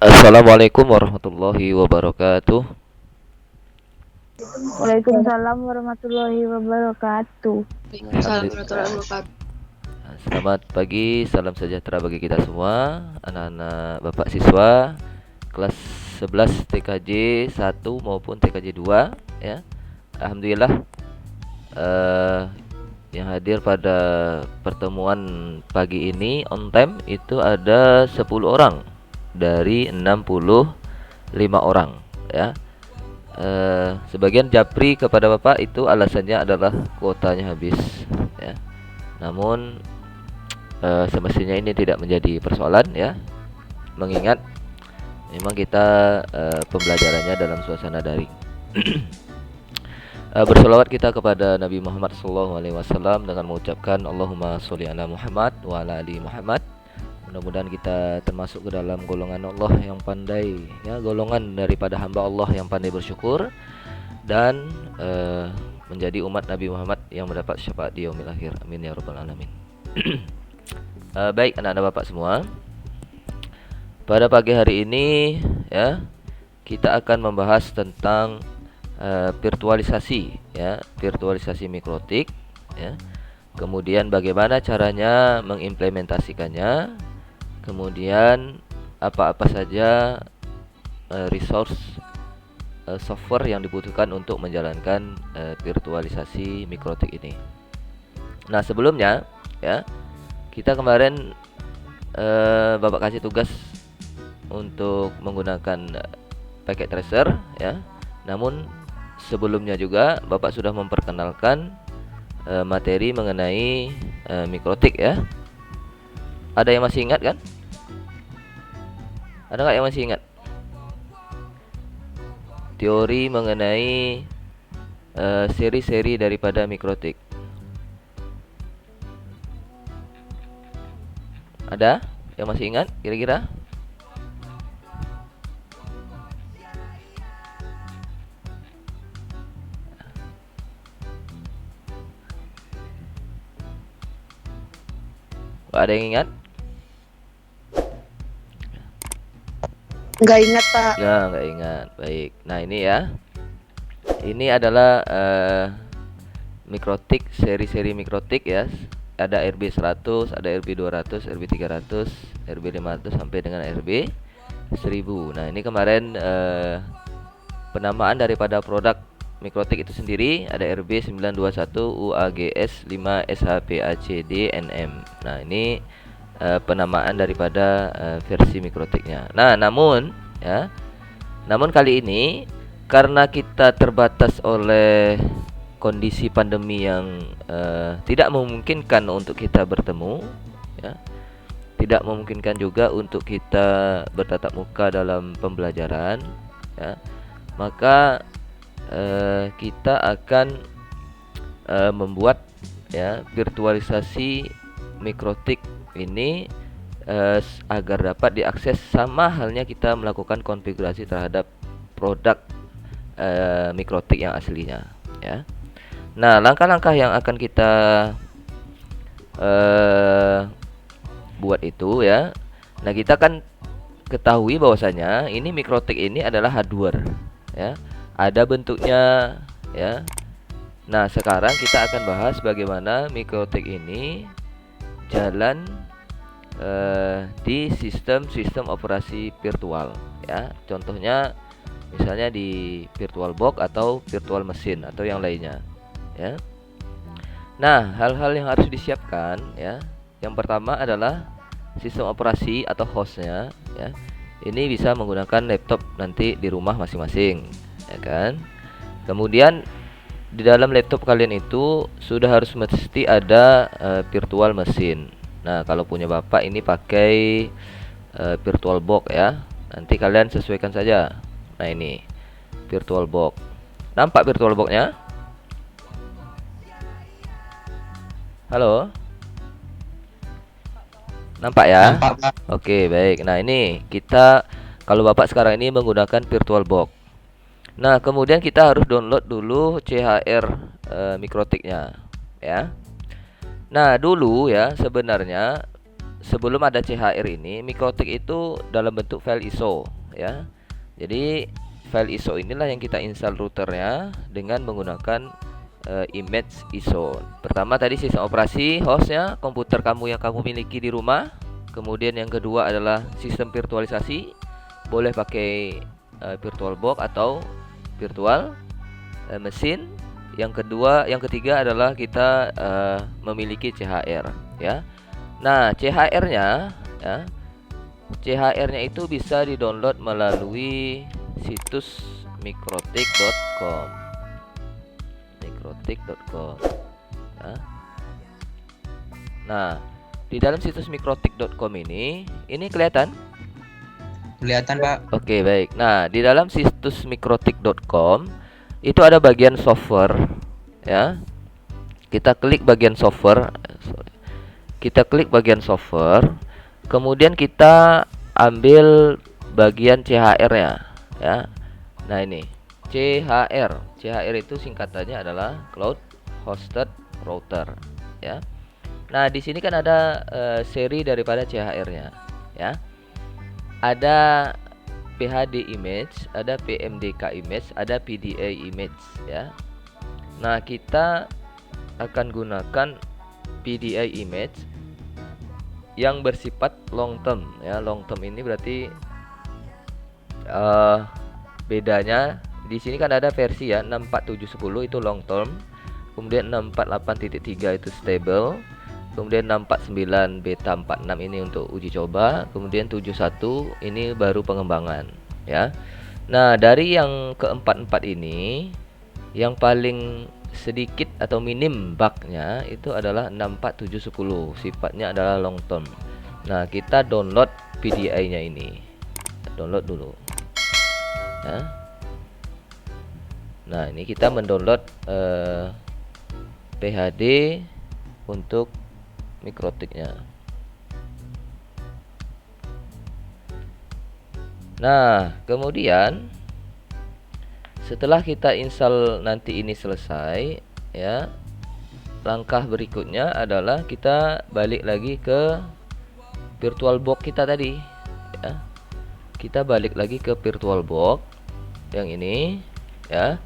Assalamualaikum warahmatullahi wabarakatuh. Waalaikumsalam warahmatullahi wabarakatuh. Waalaikumsalam Alhamdulillah. warahmatullahi wabarakatuh. Selamat pagi, salam sejahtera bagi kita semua, anak-anak Bapak siswa kelas 11 TKJ 1 maupun TKJ 2 ya. Alhamdulillah eh, yang hadir pada pertemuan pagi ini on time itu ada 10 orang dari 65 orang ya. Sebagian japri kepada Bapak itu alasannya adalah kuotanya habis ya. Namun semestinya ini tidak menjadi persoalan ya, mengingat memang kita pembelajarannya dalam suasana daring. Bersolawat kita kepada Nabi Muhammad SAW dengan mengucapkan Allahumma sholli ala Muhammad wa ala ali Muhammad. Mudah-mudahan kita termasuk ke dalam golongan Allah yang pandai ya, golongan daripada hamba Allah yang pandai bersyukur dan menjadi umat Nabi Muhammad yang mendapat syafaat di yaumil akhir. Amin ya rabbal alamin. Baik anak-anak Bapak semua, pada pagi hari ini ya kita akan membahas tentang virtualisasi ya, virtualisasi mikrotik ya. Kemudian bagaimana caranya mengimplementasikannya, kemudian apa-apa saja resource software yang dibutuhkan untuk menjalankan virtualisasi mikrotik ini. Nah sebelumnya ya, kita kemarin Bapak kasih tugas untuk menggunakan packet tracer ya. Namun sebelumnya juga Bapak sudah memperkenalkan materi mengenai mikrotik ya. Ada yang masih ingat kan? Ada nggak yang masih ingat? Teori mengenai seri-seri daripada mikrotik. Ada yang masih ingat kira-kira? Ada yang ingat? Nggak ingat, Pak. Ya, nggak ingat. Baik. Nah, ini ya. Ini adalah mikrotik, seri-seri mikrotik ya. Ada RB 100, ada RB 200, RB 300, RB 500 sampai dengan RB 1000. Nah, ini kemarin penamaan daripada produk mikrotik itu sendiri ada RB 921 UAGS 5 SHPACD NM. Nah, ini penamaan daripada versi mikrotiknya. Nah, namun kali ini karena kita terbatas oleh kondisi pandemi yang tidak memungkinkan untuk kita bertemu ya, tidak memungkinkan juga untuk kita bertatap muka dalam pembelajaran ya, maka kita akan membuat ya virtualisasi mikrotik ini agar dapat diakses sama halnya kita melakukan konfigurasi terhadap produk mikrotik yang aslinya ya. Nah, langkah-langkah yang akan kita buat itu ya. Nah, kita kan ketahui bahwasanya ini mikrotik ini adalah hardware ya. Ada bentuknya ya. Nah, sekarang kita akan bahas bagaimana mikrotik ini jalan di sistem operasi virtual ya. Contohnya misalnya di VirtualBox atau virtual machine atau yang lainnya ya. Nah, hal-hal yang harus disiapkan ya. Yang pertama adalah sistem operasi atau hostnya ya. Ini bisa menggunakan laptop nanti di rumah masing-masing ya kan. Kemudian di dalam laptop kalian itu sudah harus mesti ada virtual machine. Nah, kalau punya Bapak ini pakai VirtualBox ya. Nanti kalian sesuaikan saja. Nah, ini VirtualBox. Nampak VirtualBox-nya? Halo? Nampak ya? Nampak, Pak. Oke, baik. Nah, ini kita kalau Bapak sekarang ini menggunakan VirtualBox. Nah, kemudian kita harus download dulu CHR mikrotiknya ya. Nah, dulu ya sebenarnya sebelum ada CHR ini, Mikrotik itu dalam bentuk file ISO ya. Jadi file ISO inilah yang kita install routernya dengan menggunakan image ISO. Pertama tadi sistem operasi hostnya, komputer kamu yang kamu miliki di rumah. Kemudian yang kedua adalah sistem virtualisasi, boleh pakai VirtualBox atau virtual mesin. Yang ketiga adalah kita memiliki CHR ya. Nah, CHR-nya ya, CHR-nya itu bisa di-download melalui situs mikrotik.com. Mikrotik.com ya. Nah, di dalam situs mikrotik.com ini kelihatan? Kelihatan, Pak. Oke, baik. Nah, di dalam situs mikrotik.com itu ada bagian software ya. Kita klik bagian software. Kemudian kita ambil bagian CHR-nya ya. Nah, ini CHR. CHR itu singkatannya adalah Cloud Hosted Router ya. Nah, di sini kan ada seri daripada CHR-nya ya. Ada PHD image, ada PMDK image, ada PDA image ya. Nah, kita akan gunakan PDA image yang bersifat long term ya. Long term ini berarti bedanya di sini kan ada versi ya, 64710 itu long term, kemudian 648.3 itu stable, kemudian 649 beta 46 ini untuk uji coba, kemudian 71 ini baru pengembangan ya. Nah, dari yang keempat ini yang paling sedikit atau minim bugnya itu adalah 64710, sifatnya adalah long term. Nah, kita download PDA-nya ini, download dulu ya. Nah, ini kita mendownload PHD untuk Mikrotiknya. Nah, kemudian setelah kita install nanti ini selesai ya, langkah berikutnya adalah kita balik lagi ke VirtualBox kita tadi ya. Kita balik lagi ke VirtualBox yang ini ya.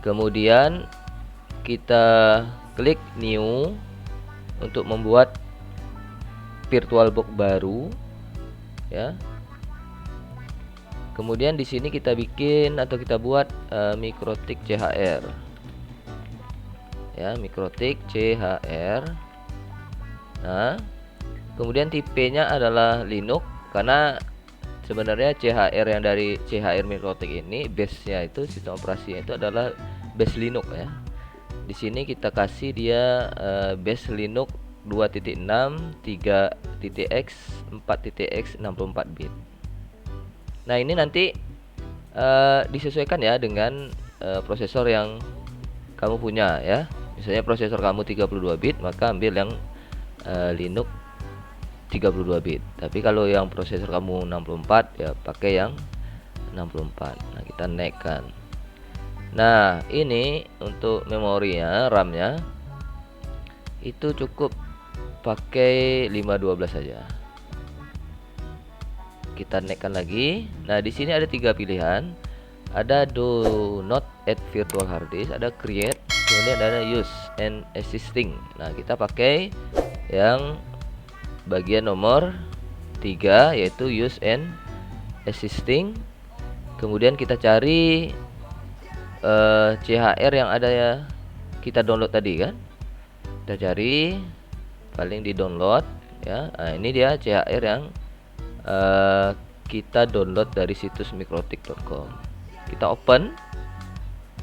Kemudian kita klik new untuk membuat VirtualBox baru ya. Kemudian di sini kita bikin atau kita buat Mikrotik CHR ya, Mikrotik CHR. Nah, kemudian tipenya adalah Linux, karena sebenarnya CHR yang dari CHR Mikrotik ini base-nya itu, sistem operasinya itu adalah base Linux ya. Di sini kita kasih dia base Linux 2.6 3.x 4.x 64 bit. Nah, ini nanti disesuaikan ya dengan prosesor yang kamu punya ya. Misalnya prosesor kamu 32 bit, maka ambil yang Linux 32 bit. Tapi kalau yang prosesor kamu 64 ya pakai yang 64. Nah, kita naikkan. Nah, ini untuk memorinya, RAM-nya itu cukup pakai 512 saja. Kita naikkan lagi. Nah, di sini ada 3 pilihan. Ada do not add virtual hard disk, ada create, kemudian ada use and existing. Nah, kita pakai yang bagian nomor 3 yaitu use and existing. Kemudian kita cari CHR yang ada ya, kita download tadi kan. Kita cari, paling di download ya. Nah, ini dia CHR yang kita download dari situs mikrotik.com. Kita open,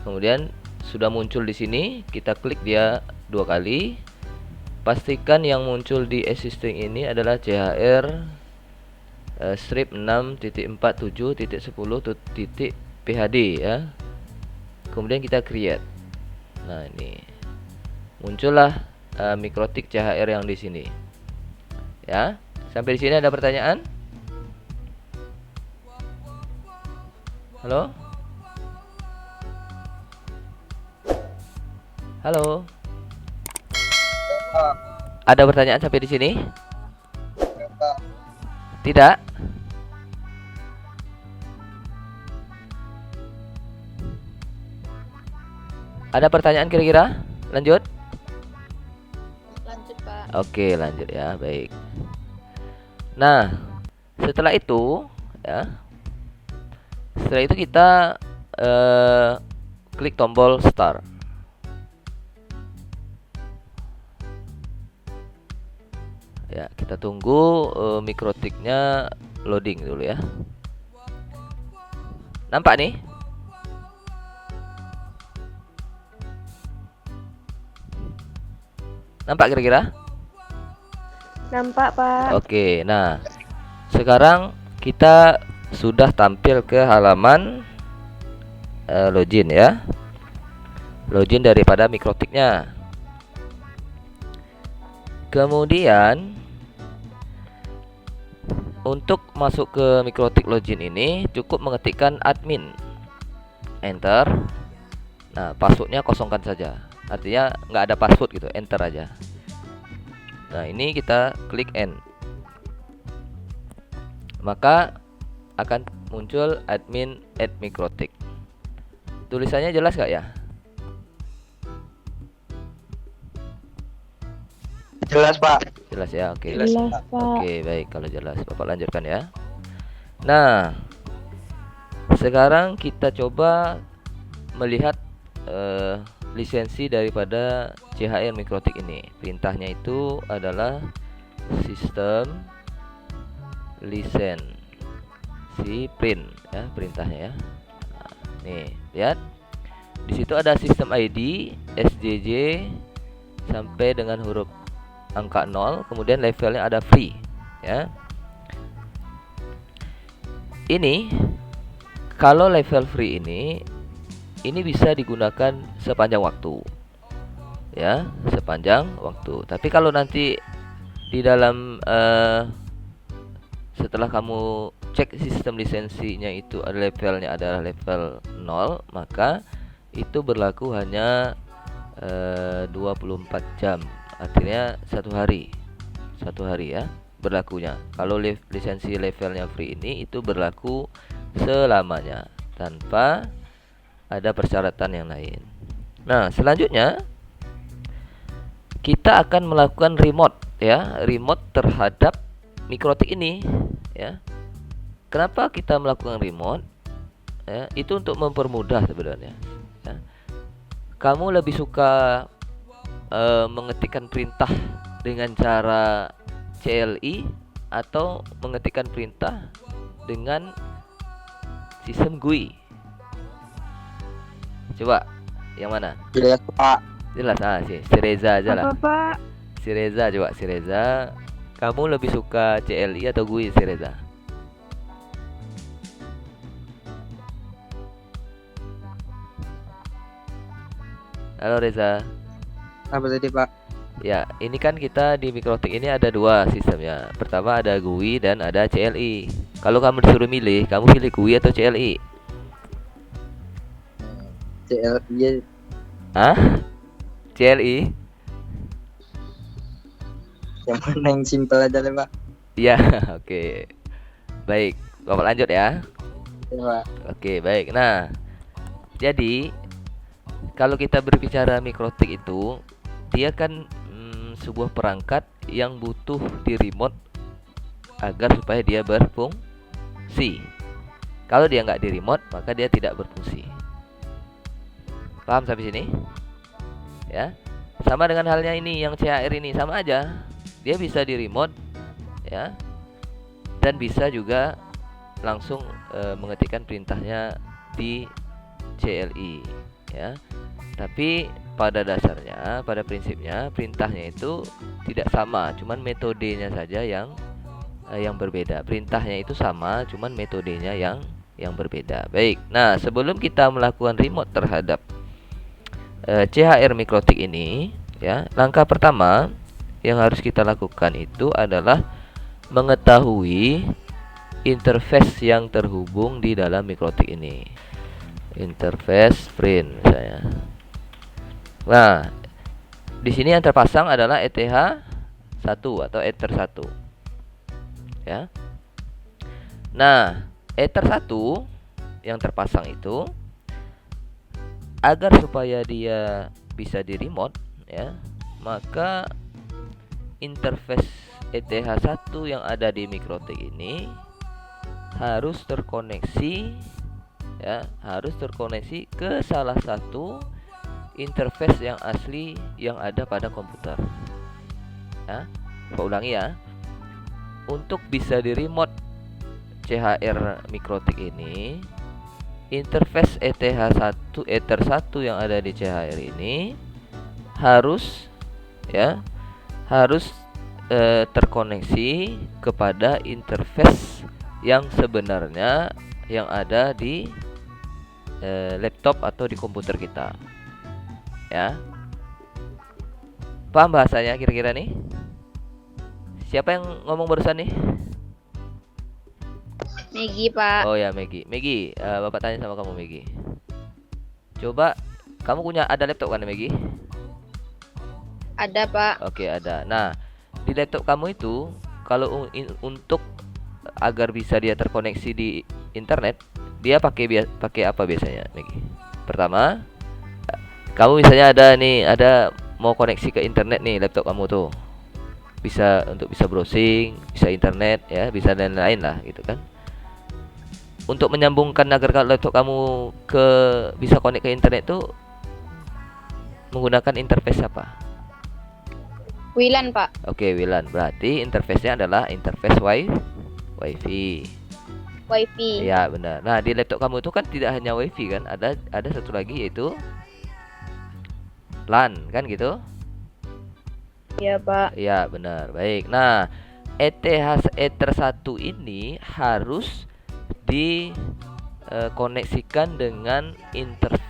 kemudian sudah muncul di sini. Kita klik dia 2 kali. Pastikan yang muncul di existing ini adalah CHR strip 6.47.10.phd ya. Kemudian kita create. Nah, ini muncullah Mikrotik CHR yang di sini. Ya, sampai di sini ada pertanyaan? Halo? Halo? Ada pertanyaan sampai di sini? Tidak? Ada pertanyaan kira-kira? Lanjut? Lanjut, Pak. Oke, lanjut ya. Baik. Nah, setelah itu ya. Setelah itu kita klik tombol start. Ya, kita tunggu mikrotiknya loading dulu ya. Nampak nih? Nampak kira-kira? Nampak, Pak. Oke, nah sekarang kita sudah tampil ke halaman login ya. Login daripada mikrotiknya. Kemudian untuk masuk ke mikrotik login ini cukup mengetikkan admin, enter. Nah, passwordnya kosongkan saja. Artinya nggak ada password gitu, enter aja. Nah, ini kita klik N. Maka akan muncul admin @mikrotik. Tulisannya jelas nggak ya? Jelas, Pak. Jelas ya, oke. Jelas, Pak. Oke, baik, kalau jelas Bapak lanjutkan ya. Nah, sekarang kita coba melihat lisensi daripada CHR Mikrotik ini. Perintahnya itu adalah sistem lisensi print ya, perintahnya ya. Nah, nih, lihat. Di situ ada sistem ID, SJJ sampai dengan huruf angka 0, kemudian levelnya ada free ya. Ini kalau level free ini bisa digunakan sepanjang waktu ya, sepanjang waktu. Tapi kalau nanti di dalam setelah kamu cek sistem lisensinya itu levelnya adalah level 0, maka itu berlaku hanya 24 jam. Artinya satu hari ya berlakunya. Kalau lisensi levelnya free ini itu berlaku selamanya tanpa ada persyaratan yang lain. Nah, selanjutnya kita akan melakukan remote ya, remote terhadap mikrotik ini ya. Kenapa kita melakukan remote? Ya, itu untuk mempermudah sebenarnya ya. Kamu lebih suka mengetikkan perintah dengan cara CLI atau mengetikkan perintah dengan sistem GUI? Coba yang mana? Jelas, Pak. Jelas si Reza aja lah. Apa, Pak? Si Reza, coba si Reza. Kamu lebih suka CLI atau GUI, si Reza? Halo Reza. Apa tadi, Pak? Ya, ini kan kita di Mikrotik ini ada dua sistemnya. Pertama ada GUI dan ada CLI. Kalau kamu disuruh milih, kamu pilih GUI atau CLI? CLI. Hah? CLI? Yang mana yang simpel aja deh, Pak? Iya, oke. Baik, Bapak lanjut ya. Ya, Pak. Oke, baik. Nah, jadi kalau kita berbicara mikrotik itu, dia kan sebuah perangkat yang butuh di remote agar supaya dia berfungsi. Kalau dia nggak di remote, maka dia tidak berfungsi. Paham sampai sini? Ya, sama dengan halnya ini yang CHR ini, sama aja. Dia bisa di remote, ya, dan bisa juga langsung mengetikkan perintahnya di CLI, ya. Tapi pada dasarnya, pada prinsipnya perintahnya itu tidak sama, cuman metodenya saja yang berbeda. Perintahnya itu sama, cuman metodenya yang berbeda. Baik. Nah, sebelum kita melakukan remote terhadap CHR Mikrotik ini, ya, langkah pertama yang harus kita lakukan itu adalah mengetahui interface yang terhubung di dalam Mikrotik ini. Interface print misalnya. Nah, di sini yang terpasang adalah ETH 1 atau Ether 1. Ya. Nah, Ether 1 yang terpasang itu, agar supaya dia bisa di remote ya, maka interface ETH1 yang ada di Mikrotik ini harus terkoneksi ya, harus terkoneksi ke salah satu interface yang asli yang ada pada komputer. Ya, saya ulangi ya. Untuk bisa di remote CHR Mikrotik ini, interface ETH1 Ether 1 yang ada di CHR ini harus ya, harus terkoneksi kepada interface yang sebenarnya yang ada di laptop atau di komputer kita. Ya. Paham bahasanya kira-kira nih? Siapa yang ngomong barusan nih? Megi, Pak. Oh ya, Megi. Megi, Bapak tanya sama kamu, Megi. Coba, kamu punya ada laptop kan, Megi? Ada, Pak. Oke, ada. Nah, di laptop kamu itu kalau untuk agar bisa dia terkoneksi di internet, dia pakai apa biasanya, Megi? Pertama, kamu misalnya ada mau koneksi ke internet nih laptop kamu tuh. Bisa browsing, bisa internet ya, bisa dan lain-lain lah gitu kan. Untuk menyambungkan agar laptop kamu bisa connect ke internet tuh menggunakan interface apa? WLAN, Pak. Oke, WLAN. Berarti interface-nya adalah interface WiFi. WiFi. Ya, benar. Nah, di laptop kamu itu kan tidak hanya WiFi kan, ada satu lagi yaitu LAN kan gitu? Iya, Pak. Ya, benar. Baik. Nah, Ether 1 ini harus dikoneksikan dengan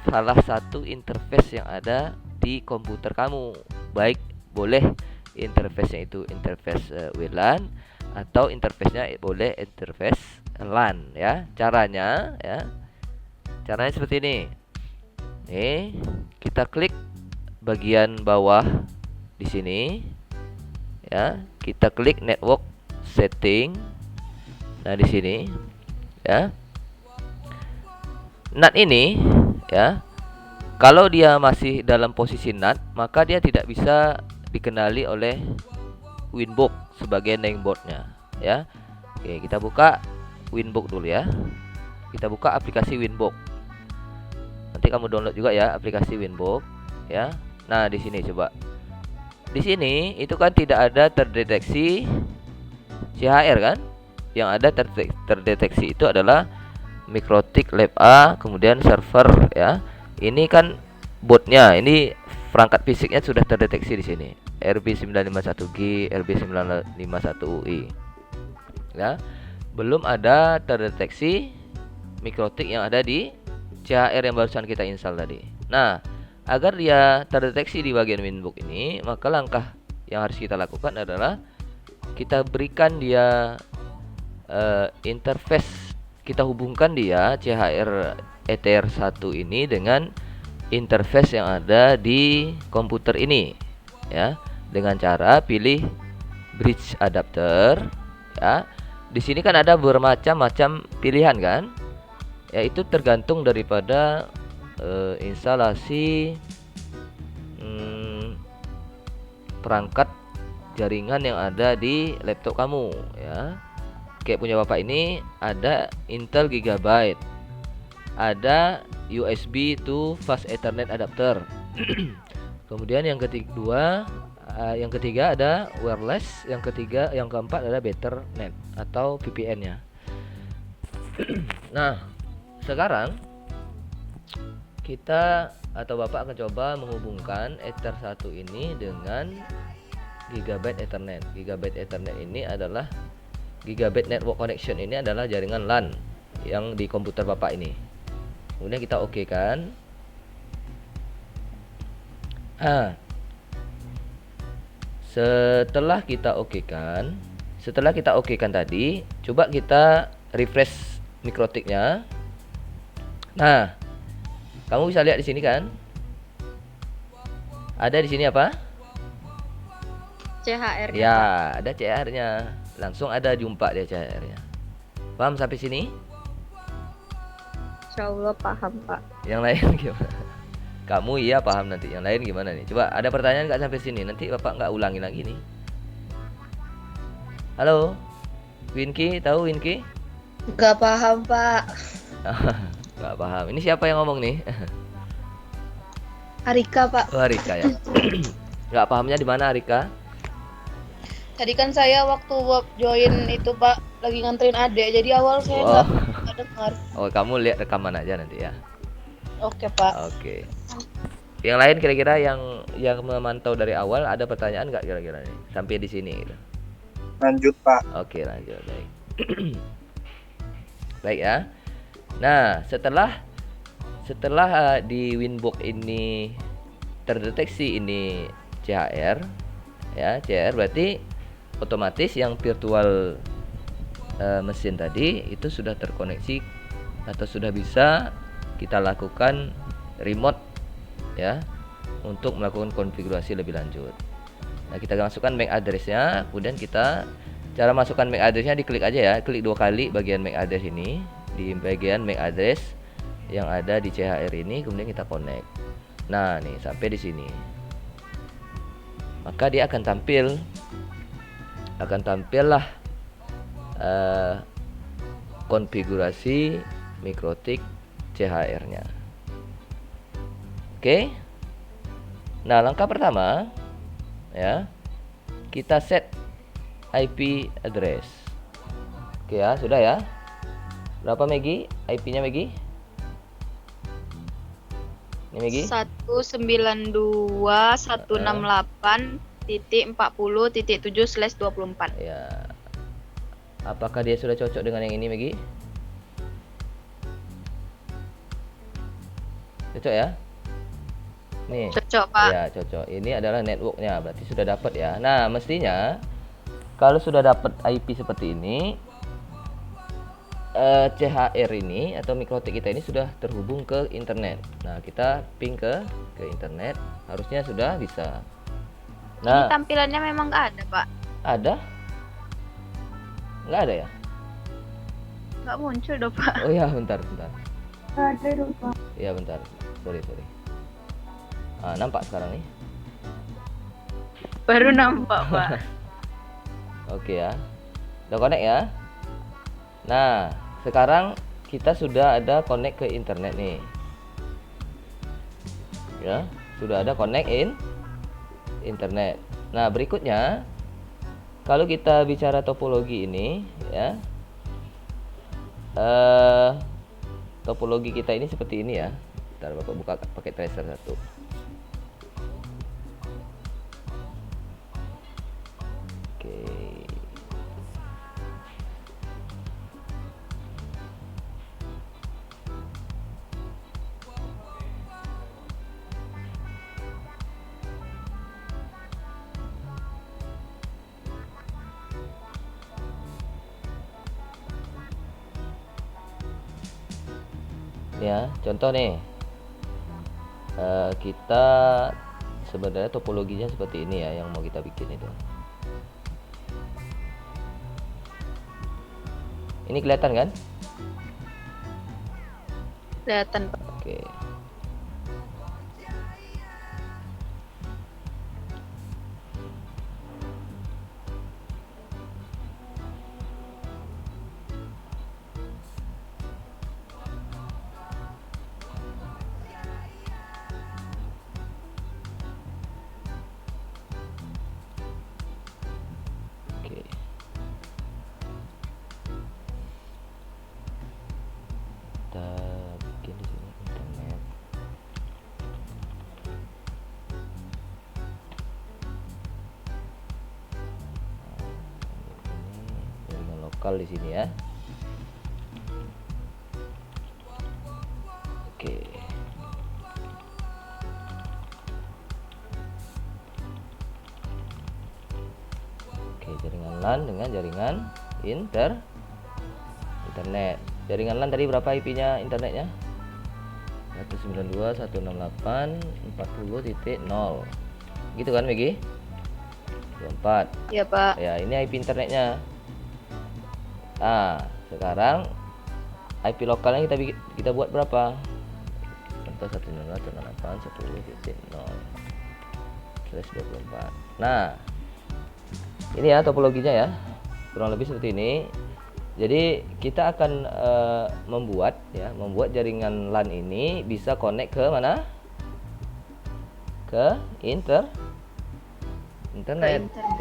salah satu interface yang ada di komputer kamu. Baik, boleh interface-nya itu interface WLAN atau interface-nya boleh interface LAN ya. Caranya seperti ini. Nih, kita klik bagian bawah di sini ya, kita klik network setting. Nah, di sini ya. NAT ini ya, kalau dia masih dalam posisi NAT, maka dia tidak bisa dikenali oleh Winbox sebagai nameboardnya ya. Oke, kita buka Winbox dulu ya. Kita buka aplikasi Winbox. Nanti kamu download juga ya aplikasi Winbox ya. Nah, di sini coba. Di sini itu kan tidak ada terdeteksi CHR kan? Yang ada terdeteksi itu adalah Mikrotik Lab A, kemudian server ya. Ini kan botnya, ini perangkat fisiknya sudah terdeteksi di sini. RB951G, RB951UI. Ya. Belum ada terdeteksi Mikrotik yang ada di CHR yang barusan kita install tadi. Nah, agar dia terdeteksi di bagian Winbox ini, maka langkah yang harus kita lakukan adalah kita berikan dia interface, kita hubungkan dia CHR Ether 1 ini dengan interface yang ada di komputer ini ya, dengan cara pilih bridge adapter ya. Di sini kan ada bermacam-macam pilihan kan? Ya, itu tergantung daripada instalasi perangkat jaringan yang ada di laptop kamu ya. Kayak punya bapak ini ada Intel Gigabyte, ada USB to Fast Ethernet adapter. Kemudian yang ketiga ada wireless, yang keempat ada Bethernet atau VPN-nya. Nah, sekarang kita atau Bapak akan coba menghubungkan Ether 1 ini dengan Gigabyte Ethernet. Gigabyte Ethernet ini adalah Gigabyte Network Connection, ini adalah jaringan LAN yang di komputer Bapak ini. Kemudian kita oke kan. Setelah kita oke kan tadi, coba kita refresh Mikrotiknya. Nah, kamu bisa lihat di sini kan? Ada di sini apa? CHR. Ya, ada CHR-nya. Langsung ada jumpa dia CHR-nya. Paham sampai sini? Insya Allah paham, Pak. Yang lain gimana? Kamu iya paham, nanti yang lain gimana nih? Coba ada pertanyaan nggak sampai sini? Nanti Bapak nggak ulangi lagi nih. Halo, Winky, tahu Winky? Gak paham, Pak. Nggak paham. Ini siapa yang ngomong nih? Arika, Pak. Oh, Rika ya. Nggak pahamnya di mana, Rika? Tadi kan saya waktu join itu, Pak, lagi nganterin adek. Jadi awal saya Oh. nggak dengar. Oh, kamu lihat rekaman aja nanti ya. Oke, Pak. Oke. Yang lain kira-kira yang memantau dari awal ada pertanyaan nggak kira-kira nih sampai di sini gitu. Lanjut Pak. Oke, lanjut. Baik. Baik ya. Nah, setelah di Winbox ini terdeteksi ini CHR ya, CHR berarti otomatis yang virtual mesin tadi itu sudah terkoneksi atau sudah bisa kita lakukan remote ya untuk melakukan konfigurasi lebih lanjut. Nah, kita masukkan MAC address-nya, kemudian kita cara masukkan MAC address-nya diklik aja ya, klik 2 kali bagian MAC address ini, di bagian MAC address yang ada di CHR ini, kemudian kita connect. Nah, nih sampai di sini. Maka dia akan tampillah konfigurasi Mikrotik CHR-nya. Oke. Nah, langkah pertama ya, kita set IP address. Oke ya, sudah ya. Berapa Megi? IP-nya Megi? Ini Megi? 192.168.40.7/24. Ya. Apakah dia sudah cocok dengan yang ini Megi? Cocok ya? Nih. Cocok, Pak. Ya, cocok. Ini adalah networknya, berarti sudah dapat ya. Nah, mestinya kalau sudah dapat IP seperti ini, CHR ini atau Mikrotik kita ini sudah terhubung ke internet. Nah, kita ping ke internet, harusnya sudah bisa. Nah, Ini tampilannya memang nggak ada, Pak. ada? Nggak ada ya? Nggak muncul dong, Pak. Oh ya, bentar. Ada dong, Pak. Ya, bentar. Sorry. Nampak sekarang nih. Baru nampak, Pak. Oke ya. Udah connect ya. Nah, sekarang kita sudah ada connect ke internet nih. Ya, sudah ada connect internet. Nah, berikutnya kalau kita bicara topologi ini ya. Topologi kita ini seperti ini ya. Bentar, Bapak buka pakai tracer satu. Oke. Ya, contoh nih. Kita sebenarnya topologinya seperti ini ya yang mau kita bikin itu. Ini kelihatan kan? Kelihatan, Pak. Oke. Oke. Kita bikin di sini internet. Ini jaringan lokal di sini ya. Oke. Oke, jaringan LAN dengan jaringan internet. Jaringan LAN tadi berapa IP-nya internetnya? 192.168.40.0. Gitu kan, Megi? 24. Iya, Pak. Ya, ini IP internetnya. Ah, Sekarang IP lokalnya kita buat berapa? Contoh 192.168.10.0/24. Nah, ini ya topologinya ya, kurang lebih seperti ini. Jadi kita akan membuat jaringan LAN ini bisa connect ke mana? Ke internet.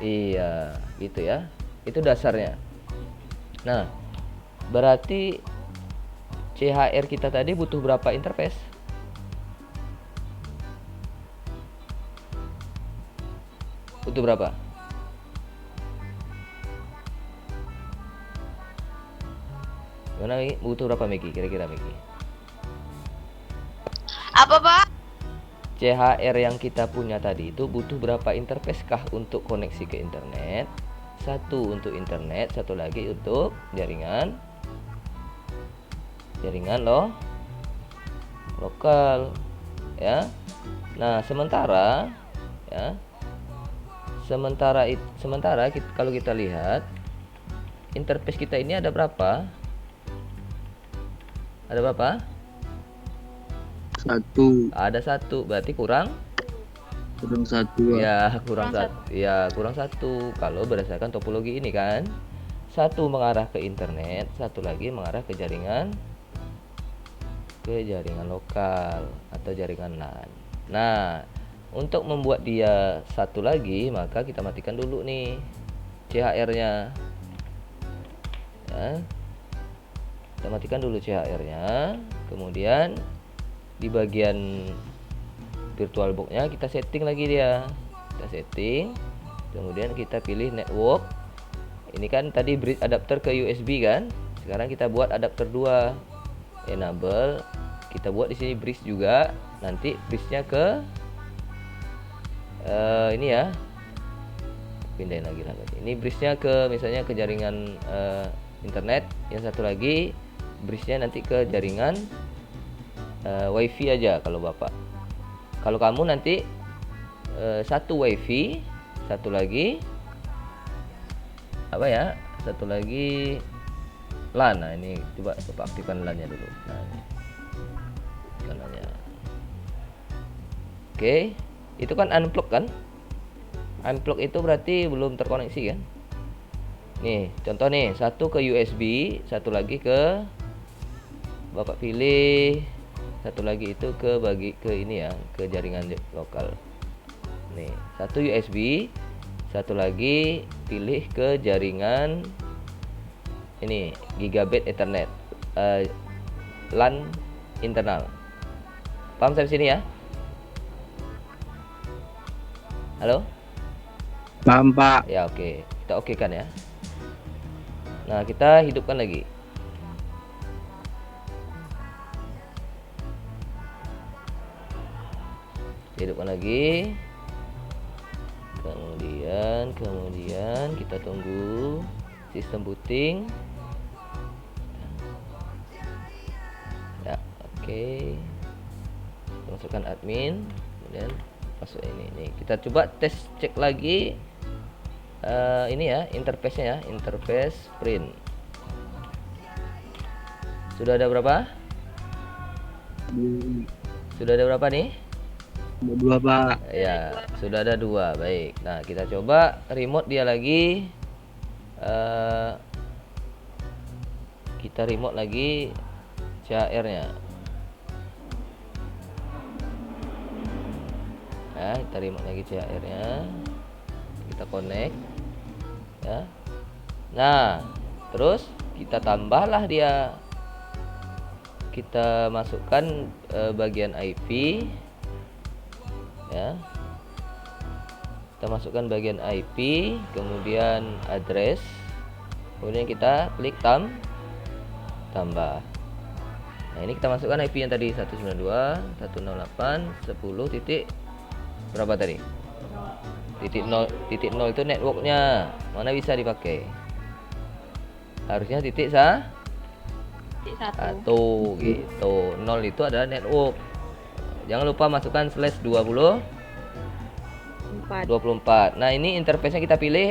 Iya, gitu ya. Itu dasarnya. Nah, berarti CHR kita tadi butuh berapa interface? Butuh berapa? Gimana, Miki? Butuh berapa, Miki? Kira-kira, Miki? Apa, Pak? CHR yang kita punya tadi itu butuh berapa interface kah untuk koneksi ke internet? Satu untuk internet, satu lagi untuk jaringan lokal ya. Nah, sementara kalau kita lihat interface kita ini ada berapa? Ada berapa? Ada satu, berarti kurang satu. Ya, kurang satu. Kalau berdasarkan topologi ini kan, satu mengarah ke internet, satu lagi mengarah ke jaringan lokal atau jaringan LAN. Nah, untuk membuat dia satu lagi, maka kita matikan dulu nih CHR-nya. Ya. Kita matikan dulu CHR-nya. Kemudian di bagian virtual box-nya kita setting lagi dia. Kemudian kita pilih network. Ini kan tadi bridge adapter ke USB kan? Sekarang kita buat adapter 2. Enable. Kita buat di sini bridge juga. Nanti bridge-nya ke ini ya. Pindahin lagi. Ini bridge-nya ke misalnya ke jaringan internet. Yang satu lagi bridge-nya nanti ke jaringan WiFi aja kalau Bapak. Kalau kamu nanti satu WiFi, satu lagi apa ya? Satu lagi LAN. Nah, ini coba aktifkan LAN-nya dulu. Nah, ini LAN-nya. Oke, itu kan unplug kan? Unplug itu berarti belum terkoneksi kan? Nih, contoh nih, satu ke USB, satu lagi ke Bapak pilih, satu lagi itu ke ini ya, ke jaringan lokal. Nih, satu USB, satu lagi pilih ke jaringan ini gigabit Ethernet, LAN internal. Paham sampai sini ya? Halo? Paham, Pak. Ya, oke. Kita oke kan ya? Nah, kita hidupkan lagi. Hidupkan lagi. Kemudian kita tunggu sistem booting. Ya, oke. Masukkan admin, kemudian masuk ini. Nih, kita coba tes cek lagi ini ya, interface-nya ya, interface print. Sudah ada berapa? Sudah ada berapa nih? Dua, Pak. Ya, sudah ada 2. Baik. Nah, kita coba remote dia lagi. Kita remote lagi CHR-nya. Ya, kita remote lagi CHR-nya. Kita connect. Ya. Nah, terus kita tambahlah dia. Kita masukkan bagian IP. Ya, kita masukkan bagian IP, kemudian address, kemudian kita klik tambah. Nah, ini kita masukkan IP yang tadi 192.168.10 titik berapa tadi? Titik 0 itu networknya, mana bisa dipakai? Harusnya titik 1 gitu. 0 itu adalah network. Jangan lupa masukkan /24. Nah, ini interface-nya kita pilih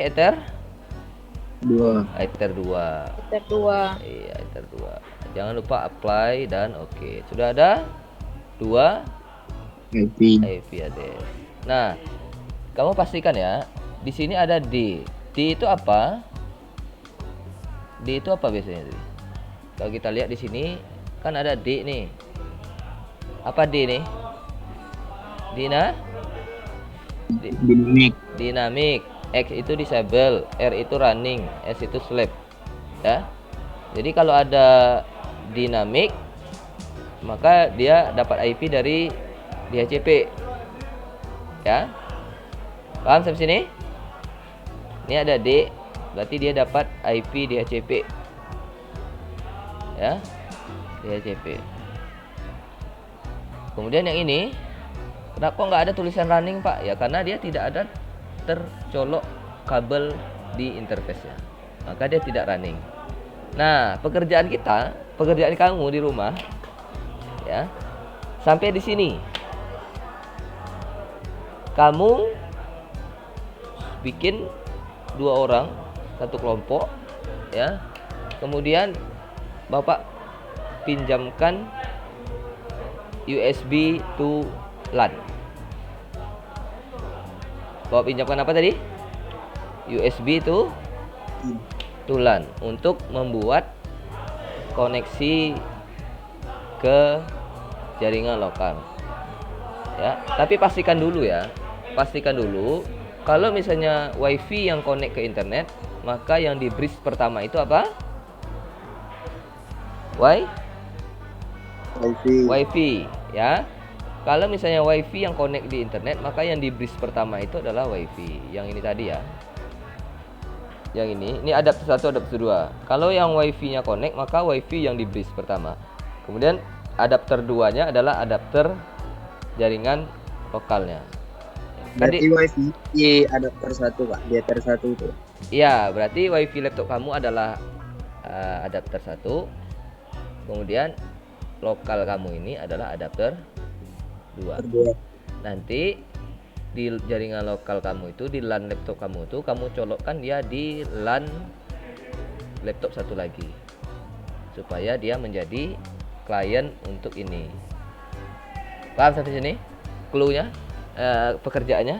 2. Ether 2. Ether 2. Iya, Ether 2. Jangan lupa apply dan oke. Sudah ada 2 IP. IP address. Nah, kamu pastikan ya, di sini ada D. D itu apa? D itu apa biasanya? Kalau kita lihat di sini kan ada D nih. Apa D nih? Dinamik. Dynamic. X itu disable, R itu running, S itu sleep. Ya. Jadi kalau ada dynamic maka dia dapat IP dari DHCP. Ya. Paham sampai sini? Ini ada D, berarti dia dapat IP DHCP. Ya. DHCP. Kemudian yang ini, kenapa nggak ada tulisan running, Pak? Ya karena dia tidak ada tercolok kabel di interface-nya. Maka dia tidak running. Nah, pekerjaan kamu di rumah ya. Sampai di sini. Kamu bikin 2 orang, satu kelompok ya. Kemudian Bapak pinjamkan USB to LAN. Bapak pinjamkan apa tadi? USB to LAN untuk membuat koneksi ke jaringan lokal. Ya, tapi pastikan dulu ya. Pastikan dulu kalau misalnya WiFi yang connect ke internet, maka yang di bridge pertama itu apa? WiFi ya. Kalau misalnya WiFi yang connect di internet, maka yang di bridge pertama itu adalah WiFi. Yang ini tadi ya. Yang ini adapter 1, adapter 2. Kalau yang WiFi-nya connect, maka WiFi yang di bridge pertama. Kemudian adapter 2-nya adalah adapter jaringan lokalnya. Berarti WiFi di adapter 1, Pak. Di adapter 1 itu. Iya, berarti WiFi laptop kamu adalah adapter 1. Kemudian lokal kamu ini adalah adapter 2. Nanti di jaringan lokal kamu itu, di LAN laptop kamu itu, kamu colokkan dia di LAN laptop satu lagi supaya dia menjadi klien untuk ini. Paham sampai sini? Clue-nya, pekerjaannya?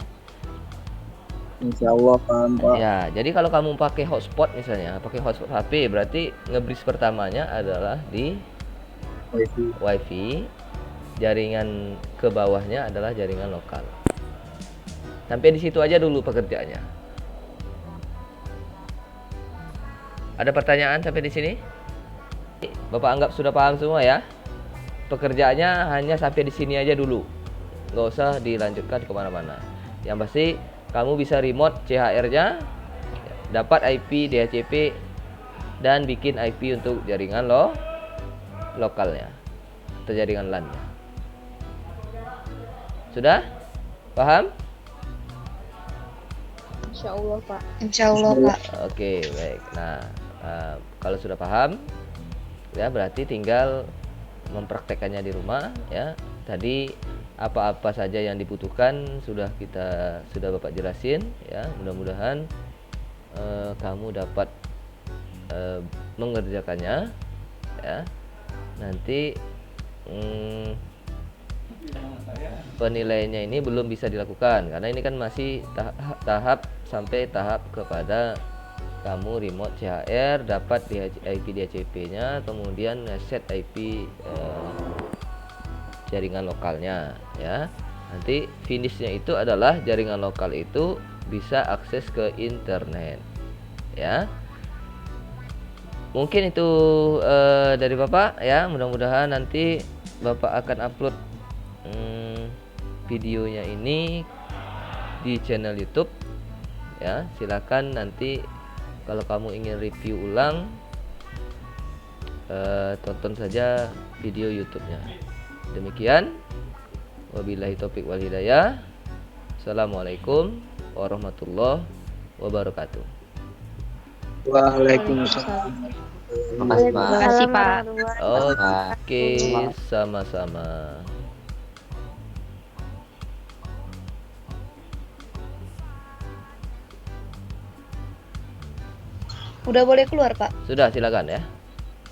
Insya Allah paham, Pak. Ya, jadi kalau kamu pakai hotspot misalnya, pakai hotspot HP, berarti nge-bridge pertamanya adalah di WiFi. Jaringan ke bawahnya adalah jaringan lokal. Sampai di situ aja dulu pekerjaannya. Ada pertanyaan sampai di sini? Bapak anggap sudah paham semua ya. Pekerjaannya hanya sampai di sini aja dulu. Nggak usah dilanjutkan kemana-mana. Yang pasti kamu bisa remote CHR-nya, dapat IP DHCP, dan bikin IP untuk jaringan lokalnya atau jaringan LAN-nya. Sudah? Paham? Insya Allah, Pak. Insya Allah, Pak. Oke, baik. Nah, kalau sudah paham, ya berarti tinggal mempraktekannya di rumah, ya. Tadi apa-apa saja yang dibutuhkan sudah Bapak jelasin, ya. Mudah-mudahan kamu dapat mengerjakannya, ya. Nanti penilaiannya ini belum bisa dilakukan karena ini kan masih tahap sampai tahap kepada kamu remote CHR, dapat IP DHCP-nya, kemudian set IP jaringan lokalnya, ya. Nanti finishnya itu adalah jaringan lokal itu bisa akses ke internet, ya. Mungkin itu dari Bapak, ya. Mudah-mudahan nanti Bapak akan upload videonya ini di channel YouTube, ya. Silakan nanti kalau kamu ingin review ulang, tonton saja video YouTube-nya. Demikian, wabillahi taufik wal hidayah. Assalamualaikum warahmatullahi wabarakatuh. Waalaikumsalam. Terima kasih, Pak. Oke, sama-sama. Udah boleh keluar, Pak. Sudah, silakan ya.